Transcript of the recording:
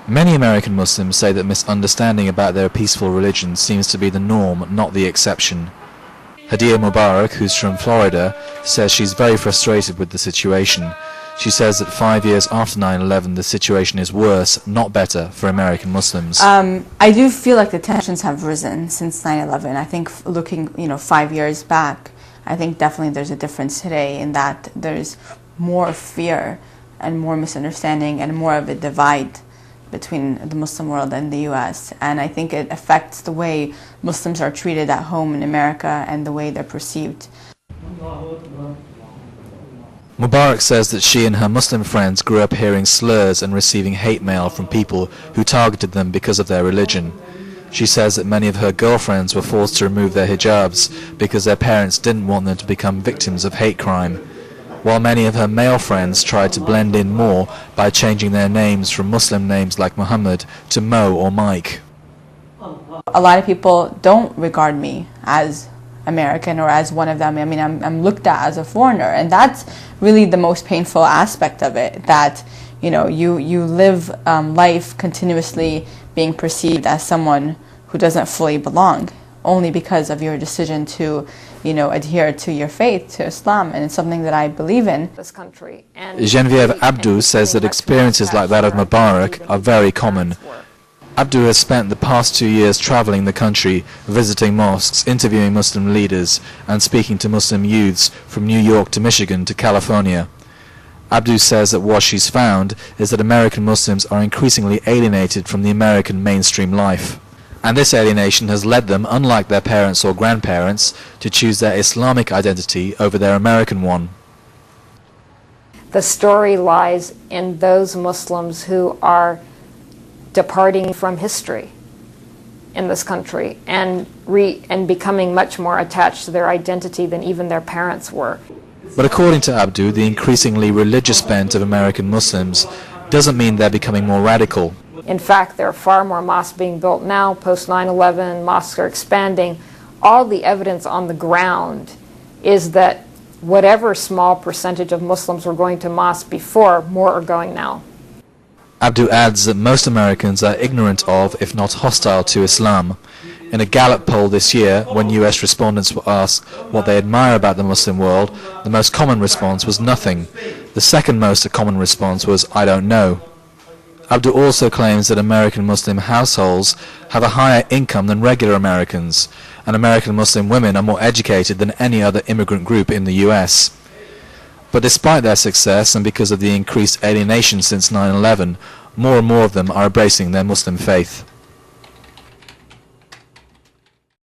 Many American Muslims say that misunderstanding about their peaceful religion seems to be the norm, not the exception. Hadia Mubarak, who's from Florida, says she's very frustrated with the situation. She says that 5 years after 9/11 the situation is worse, not better, for American Muslims. I do feel like the tensions have risen since 9/11. I think looking 5 years back, I think definitely there's a difference today in that there's more fear and more misunderstanding and more of a divide between the Muslim world and the U.S. And I think it affects the way Muslims are treated at home in America and the way they're perceived. Mubarak says that she and her Muslim friends grew up hearing slurs and receiving hate mail from people who targeted them because of their religion. She says that many of her girlfriends were forced to remove their hijabs because their parents didn't want them to become victims of hate crime, while many of her male friends tried to blend in more by changing their names from Muslim names like Muhammad to Mo or Mike. A lot of people don't regard me as American or as one of them. I mean, I'm looked at as a foreigner, and that's really the most painful aspect of it, that you live life continuously being perceived as someone who doesn't fully belong only because of your decision to adhere to your faith, to Islam, and it's something that I believe in. This country. Genevieve Abdou says that experiences like that of Mubarak are very common. Abdou has spent the past 2 years traveling the country, visiting mosques, interviewing Muslim leaders, and speaking to Muslim youths from New York to Michigan to California. Abdou says that what she's found is that American Muslims are increasingly alienated from the American mainstream life. And this alienation has led them, unlike their parents or grandparents, to choose their Islamic identity over their American one. The story lies in those Muslims who are departing from history in this country and becoming much more attached to their identity than even their parents were. But according to Abdou, the increasingly religious bent of American Muslims doesn't mean they're becoming more radical. In fact, there are far more mosques being built now, post 9/11, mosques are expanding. All the evidence on the ground is that whatever small percentage of Muslims were going to mosques before, more are going now. Abdou adds that most Americans are ignorant of, if not hostile to, Islam. In a Gallup poll this year, when US respondents were asked what they admire about the Muslim world, the most common response was nothing. The second most common response was, I don't know. Abdou also claims that American Muslim households have a higher income than regular Americans, and American Muslim women are more educated than any other immigrant group in the US. But despite their success, and because of the increased alienation since 9/11, more and more of them are embracing their Muslim faith.